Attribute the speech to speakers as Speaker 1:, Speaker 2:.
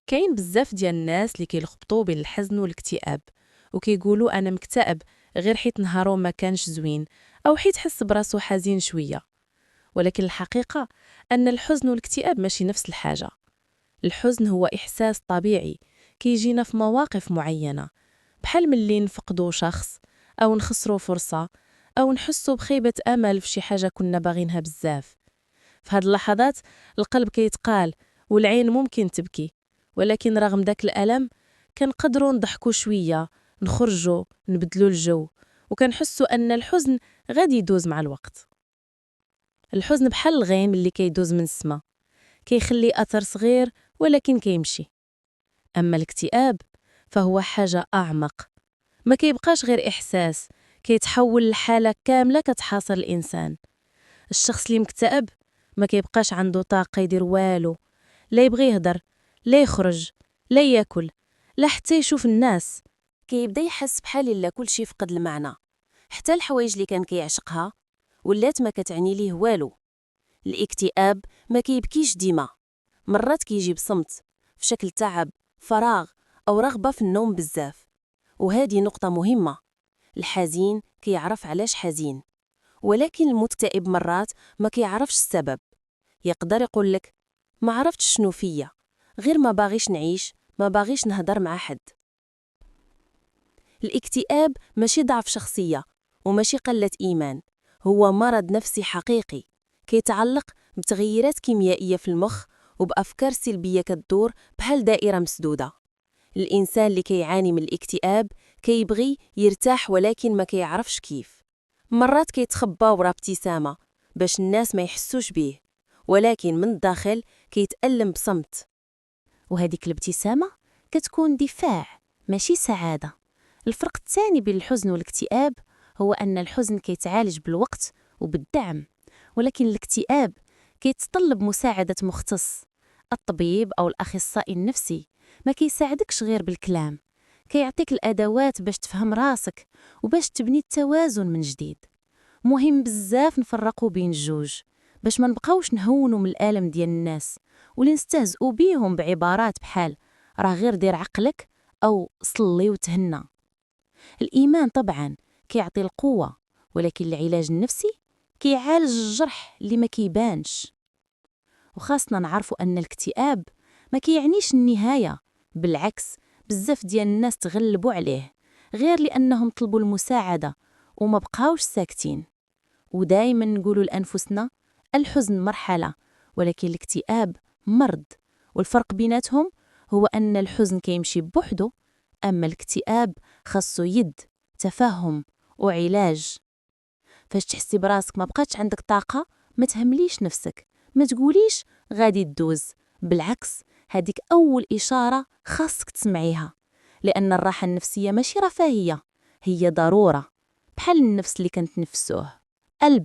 Speaker 1: كاين بزاف ديال الناس اللي كيلخبطوا بين الحزن والاكتئاب وكيقولوا انا مكتئب غير حيت نهارو ما كانش زوين او حيت حس براسو حزين شويه. ولكن الحقيقه ان الحزن والاكتئاب ماشي نفس الحاجه. الحزن هو احساس طبيعي كيجينا في مواقف معينه، بحال ملي نفقدوا شخص او نخسروا فرصه او نحسوا بخيبه امل في شي حاجه كنا باغينها بزاف. في هاد اللحظات القلب كيتقال والعين ممكن تبكي، ولكن رغم داك الألم كنقدروا نضحكوا شوية، نخرجوا، نبدلوا الجو، وكنحسوا أن الحزن غادي يدوز مع الوقت. الحزن بحال الغيم اللي كيدوز من السما، كيخلي أثر صغير ولكن كيمشي. أما الاكتئاب فهو حاجة أعمق، ما كيبقاش غير إحساس، كيتحول لحالة كاملة كتحاصر الإنسان. الشخص اللي مكتئب ما كيبقاش عنده طاقة يدير والو، لا يبغي يهدر، لا يخرج، لا ياكل، لا حتى يشوف الناس. كيبدا يحس بحال الا كلشي فقد المعنى، حتى الحوايج اللي كان كيعشقها ولات ما كتعني ليه والو. الاكتئاب ما كيبكيش ديما، مرات كيجي بصمت، في شكل تعب، فراغ او رغبة في النوم بزاف. وهذه نقطة مهمة، الحزين كيعرف علاش حزين، ولكن المكتئب مرات ما كيعرفش السبب. يقدر يقولك ما عرفتش شنو فيا، غير ما باغيش نعيش، ما باغيش نهضر مع حد. الاكتئاب ماشي ضعف شخصية وماشي قلة إيمان، هو مرض نفسي حقيقي كيتعلق بتغيرات كيميائية في المخ وبأفكار سلبية كتدور بحال دائرة مسدودة. الإنسان اللي كيعاني من الاكتئاب كيبغي يرتاح ولكن ما كيعرفش كيف. مرات كيتخبى ورا ابتسامة باش الناس ما يحسوش بيه، ولكن من الداخل كيتألم بصمت.
Speaker 2: وهذيك الابتسامة كتكون دفاع ماشي سعادة. الفرق الثاني بين الحزن والاكتئاب هو أن الحزن كيتعالج بالوقت وبالدعم، ولكن الاكتئاب كيتطلب مساعدة مختص. الطبيب أو الأخصائي النفسي ما كيساعدكش غير بالكلام، كيعطيك الأدوات باش تفهم راسك وباش تبني التوازن من جديد. مهم بزاف نفرقوا بين الجوج باش ما نبقاوش نهونوا من الألم ديال الناس واللي نستهزئوا بيهم بعبارات بحال راه غير دير عقلك أو صلي وتهنى. الإيمان طبعا كيعطي القوة، ولكن العلاج النفسي كيعالج الجرح اللي ما كيبانش. وخاصنا نعرفوا أن الاكتئاب ما كيعنيش النهاية، بالعكس بزاف ديال الناس تغلبوا عليه غير لأنهم طلبوا المساعدة وما بقاوش ساكتين. ودايما نقولوا لأنفسنا الحزن مرحلة، ولكن الاكتئاب مرض، والفرق بيناتهم هو أن الحزن كيمشي بوحده، أما الاكتئاب خاصو يد، تفهم وعلاج. فاش تحسي براسك ما بقاتش عندك طاقة، ما تهمليش نفسك، ما تقوليش غادي تدوز، بالعكس هذيك أول إشارة خاصك تسمعيها، لأن الراحة النفسية ماشي رفاهية، هي ضرورة، بحال النفس اللي كنتنفسوه. قلب